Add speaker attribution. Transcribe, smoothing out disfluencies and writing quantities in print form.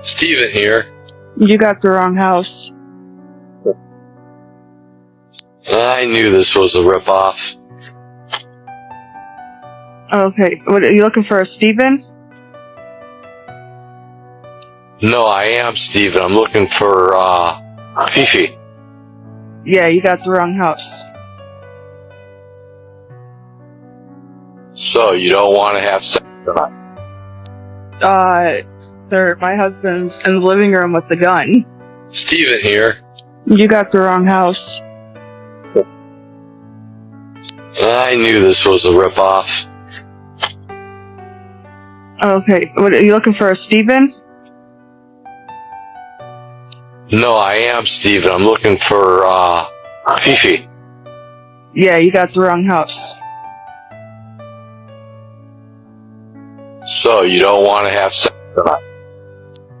Speaker 1: Steven here.
Speaker 2: You got the wrong house.
Speaker 1: I knew this was a ripoff.
Speaker 2: Okay, what are you looking for, Steven?
Speaker 1: No, I am Steven. I'm looking for, Fifi.
Speaker 2: Yeah, you got the wrong house.
Speaker 1: So, you don't want to have sex tonight?
Speaker 2: Sir, my husband's in the living room with the gun.
Speaker 1: Steven here.
Speaker 2: You got the wrong house.
Speaker 1: I knew this was a ripoff.
Speaker 2: Okay, what are you looking for, Steven?
Speaker 1: No, I am Steven. I'm looking for, Fifi.
Speaker 2: Yeah, you got the wrong house.
Speaker 1: So, you don't want to have sex tonight?